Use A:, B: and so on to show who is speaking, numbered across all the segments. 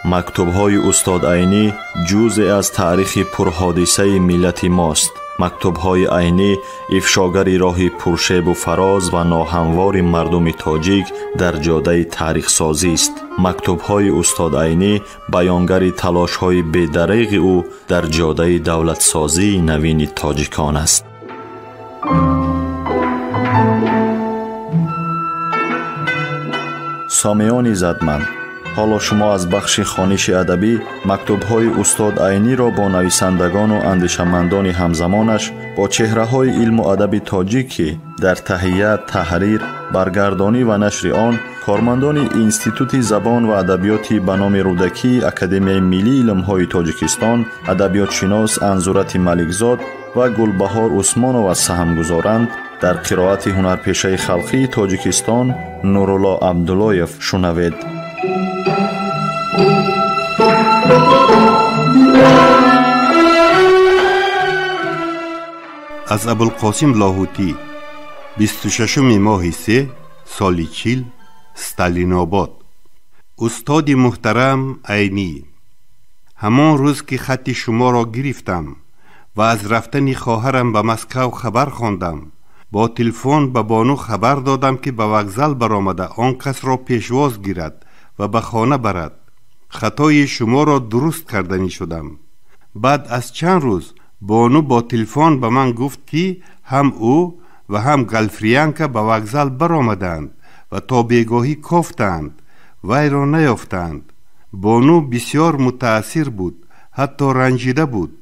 A: مکتوب‌های استاد عینی جزئی از تاریخ پرحادثه ملت ماست. مکتوب‌های عینی افشاگری راه پرشیب و فراز و ناهموار مردم تاجیک در جاده تاریخ سازی است. مکتوب‌های استاد عینی بیانگر تلاش‌های بی‌دریغ او در جاده دولت سازی نوین تاجیکان است. سامعان عزتمند، حالا شما از بخش خوانش ادبی مکتوب‌های استاد عینی را با نویسندگان و اندیشمندان همزمانش با چهره‌های علم و ادب تاجیک در تهیه، تحریر، برگردانی و نشر آن کارمندان اینستیتوت زبان و ادبیات به نام رودکی اکادمی ملی علم‌های تاجیکستان، ادبیات شناس انزورت ملکزاد و گلبهار عثمانова سهم گذارند. در قرائت هنرپیشه خلقی تاجیکستان نورالله عبداللهیف شنوید.
B: از ابوالقاسم لاهوتی 26 ماه 3 سال 40 استالین آباد. استاد محترم عینی، همان روز که خط شما را گرفتم و از رفتن خواهرم به مسکو خبر خواندم، با تلفن به بانو خبر دادم که به وокزال برآمده آن کس را پیشواز گیرد و به خانه برد. خطای شما را درست کردنی شدم. بعد از چند روز بانو با تلفن به من گفت که هم او و هم گلفریانکا به وокزال برآمدند و تا بیگاهی کافتند، وی را نیافتند. بانو بسیار متأثر بود، حتی رنجیده بود.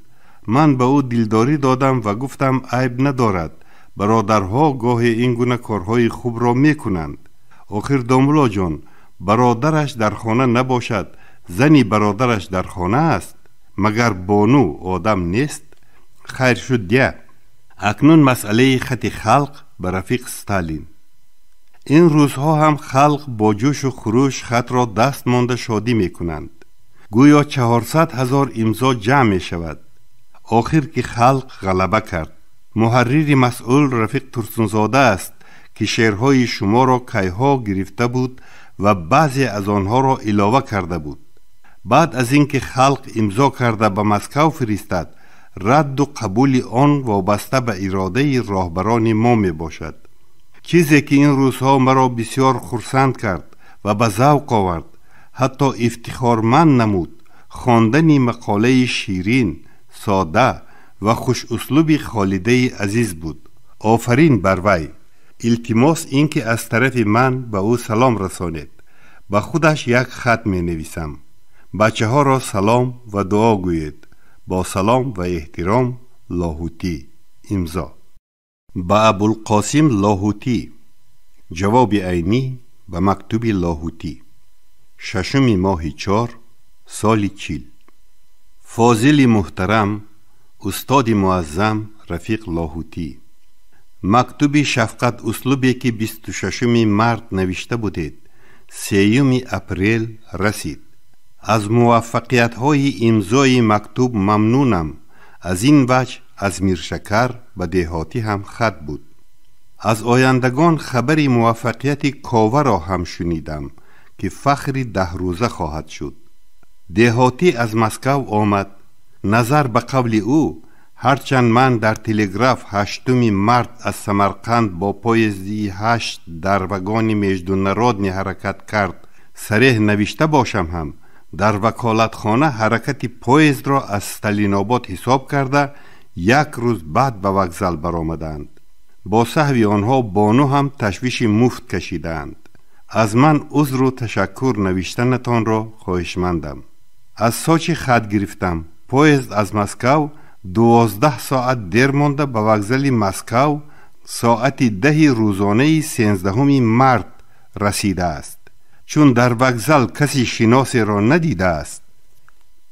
B: من به او دلداری دادم و گفتم عیب ندارد، برادرها گاه این گونه کارهای خوب را میکنند. آخر دامولا جان، برادرش در خانه نباشد، زنی برادرش در خانه است، مگر بانو آدم نیست؟ خیر شد دیه. اکنون مسئله خط خلق به رفیق استالین. این روزها هم خلق با جوش و خروش خط را دست مانده شادی میکنند. گویا 400,000 امضا جمع می شود. آخر که خلق غلبه کرد. محرر مسئول رفیق ترسونزاده است که شعرهای شما را کیها گرفته بود و بعضی از آنها را علاوه کرده بود. بعد از اینکه خلق امضا کرده به مسکو فرستد، رد و قبول آن وابسته به اراده راهبران ما می باشد. چیزی که این روزها مرا بسیار خرسند کرد و به ذوق آورد، حتی افتخارمند نمود، خواندن مقاله شیرین، ساده و خوش اسلوب خالده عزیز بود. آفرین بر وی. التماس این که از طرف من به او سلام رسانید. به خودش یک خط می نویسم. بچه ها را سلام و دعا گوید. با سلام و احترام، لاهوتی. امضا به ابوالقاسم لاهوتی. جواب عینی به مکتوب لاهوتی. 6 ماه 4 سال 40. فاضل محترم استاد معظم رفیق لاهوتی، مکتوب شفقت اسلوبی که 26 مارت نوشته بودید 3 اپریل رسید. از موفقیت های امضای مکتوب ممنونم. از این وجه از میرشکر به دهاتی هم خط بود. از آیندگان خبری موفقیت کاوه را هم شنیدم که فخری 10 روزه خواهد شد. دهاتی از مسکو آمد. نظر به قول او، هرچند من در تلگراف 8 مارت از سمرقند با پایزدی 8 در وگان میجدونرادنی حرکت کرد صریح نوشته باشم هم، در وکالتخانه حرکت پایزد را از استالین آباد حساب کرده 1 روز بعد به وокزال برآمدند. با سهو آنها بانو هم تشویش مفت کشیدند. از من عذر و تشکر نوشتنتان را خواهشمندم. از ساچی خط گرفتم. پایزد از مسکو 12 ساعت دیر مانده به وокزال مسکو ساعت 10 روزانه 13 مارت رسیده است. چون در وокزال کسی شناسی را ندیده است،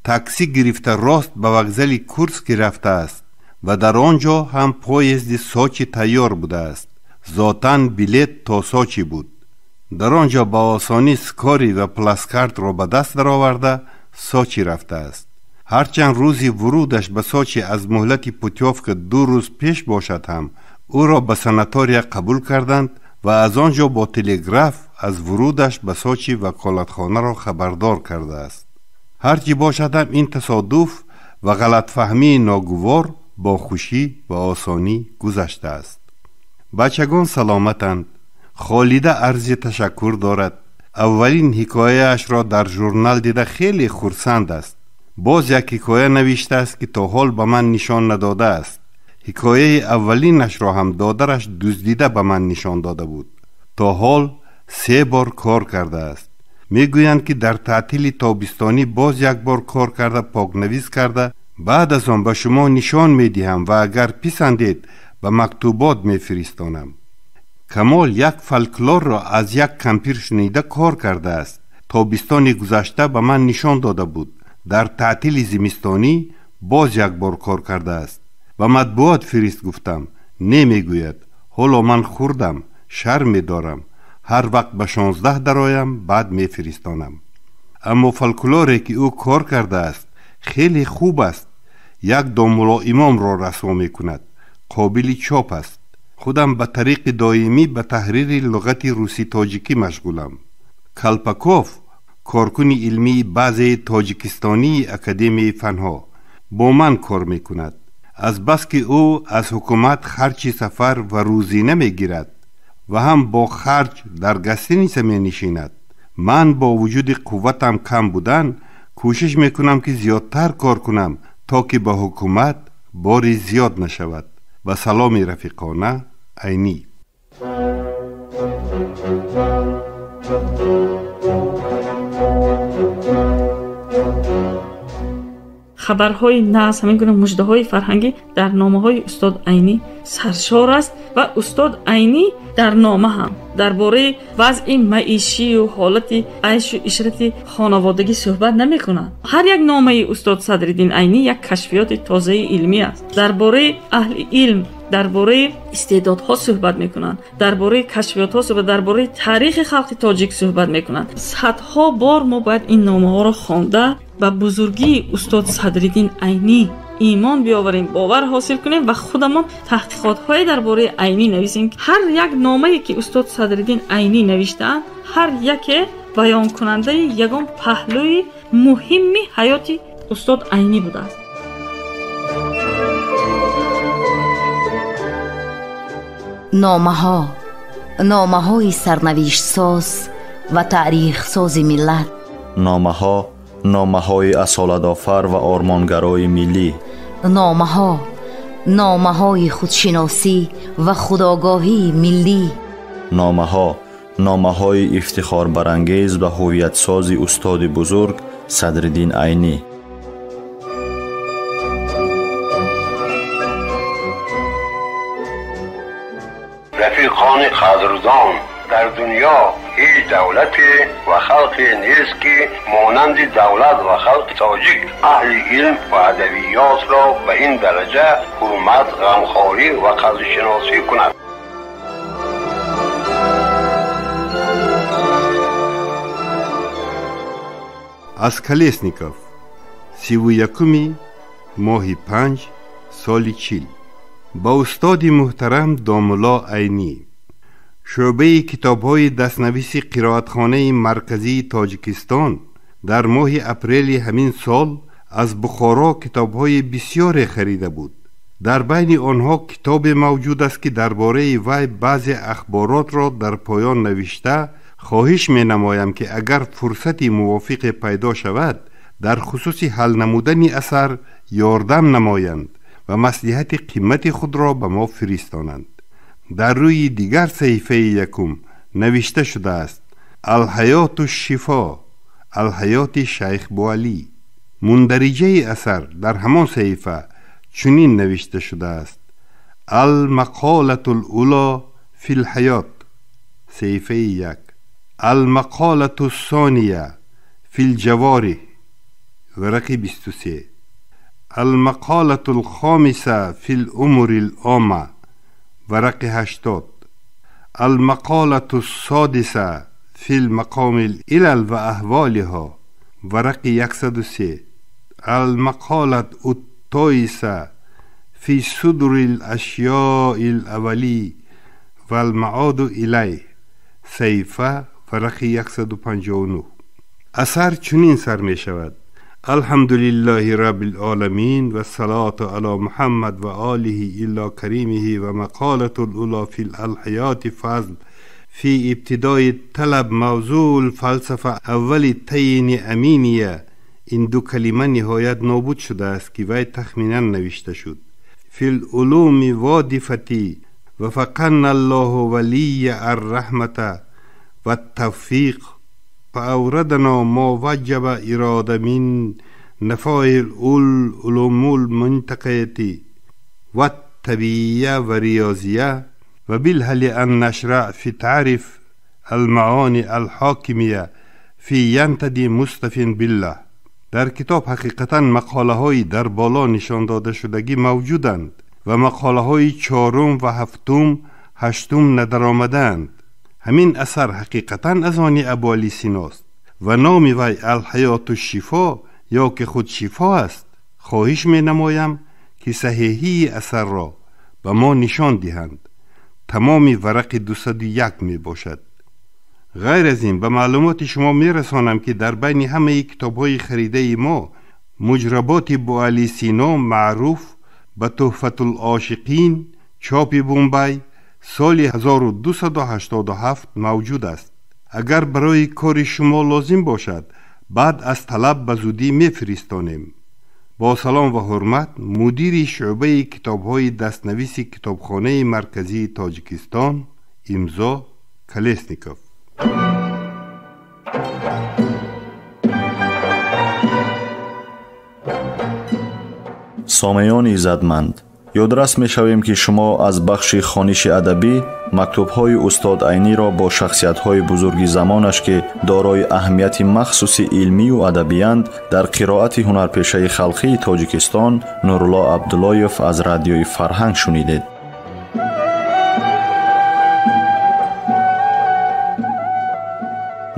B: تاکسی گرفته راست به وокزال کورسک رفته است و در آنجا هم پایزد ساچی تیار بوده است. ذاتاً بلیت تا ساچی بود. در آنجا با آسانی سکاری و پلاسکارت را به دست در آورده ساچی رفته است. هرچند روزی ورودش به ساچی از مهلت پوتیوفک 2 روز پیش باشد هم، او را به ساناتوریا قبول کردند و از آنجا با تلگراف از ورودش به ساچی وکالتخانه را خبردار کرده است. هرچی باشد این تصادف و غلط فهمی ناگوار با خوشی و آسانی گذشته است. بچگان سلامتند. خالده عرض تشکر دارد. اولین حکایه اش را در ژورنال دیده خیلی خرسند است. باز یک حکایه نوشته است که تا حال به من نشان نداده است. حکایه اولینش را هم دادرش دزدیده به من نشان داده بود. تا حال 3 بار کار کرده است. میگویند که در تعطیل تابستانی باز یک بار کار کرده، پاکنویس کرده. بعد از آن به شما نشان میدهم و اگر پسندید به مکتوبات میفرستانم. کمال یک فولکلور را از یک کمپیر شنیده کار کرده است. تابستان گذشته به من نشان داده بود. در تعطیل زمستانی باز یک بار کار کرده است. و مطبوعات فرست گفتم، نمیگوید. حالا من خوردم، شرم دارم. هر وقت به 16 درایم بعد میفرستانم. اما فولکلوری که او کار کرده است خیلی خوب است. یک دامولا امام را رسوا می کند. قابل چاپ است. خودم به طریق دائمی به تحریر لغت روسی تاجیکی مشغولم. کلپاکوف کارکن علمی بعضی تاجیکستانی اکادمی فنها با من کار می کند. از بس که او از حکومت خرچ سفر و روزینه می گیرد و هم با خرج در گستینیسه می نشیند. من با وجود قوتم کم بودن کوشش می کنم که زیادتر کار کنم تا که به حکومت باری زیاد نشود. و سلام رفیقانه، عینی.
C: خبرهای ناز، همین گونه مژده‌های فرهنگی در نامه‌های استاد عینی سرشار است و استاد عینی در نامه هم درباره وضع معیشی و حالت عیش و عشرت خانوادگی صحبت نمی‌کنند. هر یک نامه استاد صدرالدین عینی یک کشفیات تازه علمی است. درباره اهل علم، درباره استعدادها صحبت میکنند، درباره کشفیات‌ها صحبت، درباره تاریخ خلق تاجیک صحبت میکنند. صدها بار ما باید این نامه‌ها را خوانده و بزرگی استاد صدرالدین عینی ایمان بیاوریم، باور حاصل کنیم و خودمان تحقیقات‌های درباره عینی نویسیم. هر یک نامه‌ای که استاد صدرالدین عینی نوشته‌اند، هر یک بیان کننده یگان پهلوی مهمی حیات استاد عینی بوده است.
D: نامه های سرنوشت ساز و تاریخ ساز ملت.
A: نامه های اصالت آفر و آرمانگرای ملی.
D: نامه های خودشناسی و خودآگاهی ملی.
A: نامه های افتخار برانگیز و هویت سازی استاد بزرگ صدرالدین عینی.
E: رفیقان قدردان، در دنیا هیچ دولتی و خلقی نیست که مانند دولت و خلق تاجیک اهل علم و ادبیات را به این درجه حرمت، غمخواری و قدرشناسی کند.
B: از کلشنیکوف 31 ماه 5 سال 40 با استاد محترم دامولا عینی، شعبه کتاب‌های دستنویس قرائتخانه مرکزی تاجیکستان، در ماه اپریل همین سال از بخارا کتاب‌های بسیار خریده بود. در بین آنها کتاب موجود است که درباره وی بعضی اخبارات را در پایان نوشته. خواهش می نمایم که اگر فرصتی موافق پیدا شود در خصوص حل نمودن اثر یاردم نمایند و مصلحت قیمت خود را به ما فرستانند. در روی دیگر صحیفه 1 نوشته شده است: الحیات الشفا، الحیات شیخ بوعلی. مندرجه اثر در همان صحیفه چنین نوشته شده است: المقالة الاولى فی الحیات، صحیفه 1. المقالة الثانیه فی الجوارح، ورق 23. المقالة الخامسة في الأمور العامة، ورق 80. المقالة السادسة في المقام العلل و احوالها، ورق 103. المقالة التاسعة في صدر الاشیاء الاولی و المعاد الیه، صحیفه ورق 159. اثر چنین سر می شود: الحمد لله رب العالمين و الصلاة على محمد و آله إلا كريمه و مقالة الأولى في الحياة فضل. في ابتدای طلب موضوع الفلسفه اول تین امینیه این دو کلمه نهایت نابود شده است که وی تخمینا نوشته شد. فی العلوم وادفتی و فقن الله ولی الرحمت و التوفیق فاوردنا ما وجب اراده من نفائل العلوم المنتقیتی و الطبیعیه و ریاضیه و بالهل ان نشرع في تعرف المعاني الحاکمیه فی ینتدی مصطفین بالله. در کتاب حقیقتا مقاله های در بالا نشان داده شدگی موجودند و مقاله های 4 و 7 8 ندر آمدند. همین اثر حقیقتا از آن ابوعلی سیناست و نام وی الحیات الشفا یا که خود شفا است. خواهش می نمایم که صحیحی اثر را به ما نشان دهند. تمامی ورق 201 می باشد. غیر از این به معلومات شما می رسانم که در بین همه کتاب های خریده ما مجربات ابوعلی سینا معروف به تحفة العاشقین چاپ بمبئی سال 1287 موجود است. اگر برای کار شما لازم باشد بعد از طلب به زودی می فرستانیم. با سلام و حرمت، مدیر شعبه کتاب‌های دستنویس کتابخانه مرکزی تاجیکستان، امضا کلسنیکوف.
A: سامعان عزتمند، یادرس می‌شویم که شما از بخش خوانش ادبی مکتوب‌های استاد عینی را با شخصیت‌های بزرگ زمانش که دارای اهمیت مخصوص علمی و ادبی‌اند در قرائت هنرپیشه خلقی تاجیکستان نورالله عبداللهیف از رادیوی فرهنگ شنیدید.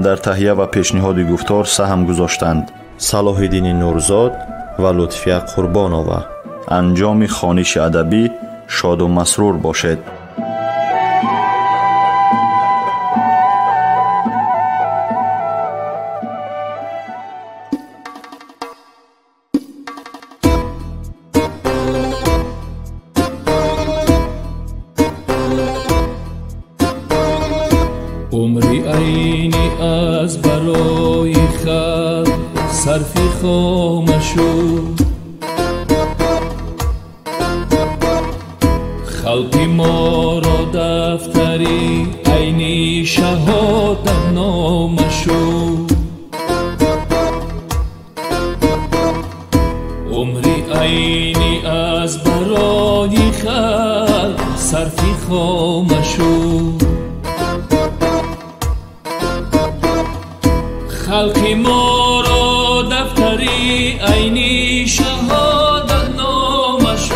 A: در تهیه و پیشنهاد گفتار سهم گذاشتند صلاح‌الدین نورزاد و لطفیه قربانова. انجام خوانش ادبی شاد و مسرور باشد.
F: عمری عینی از برای خلق صرفی خامشو، خلقی ما را دفتری عینی شهادت نامشو. عمری عینی از برای خلق صرفی خامشو، خلقی ما را دفتری عینی شهادت نامشو.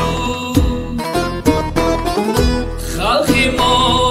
F: خلقی ما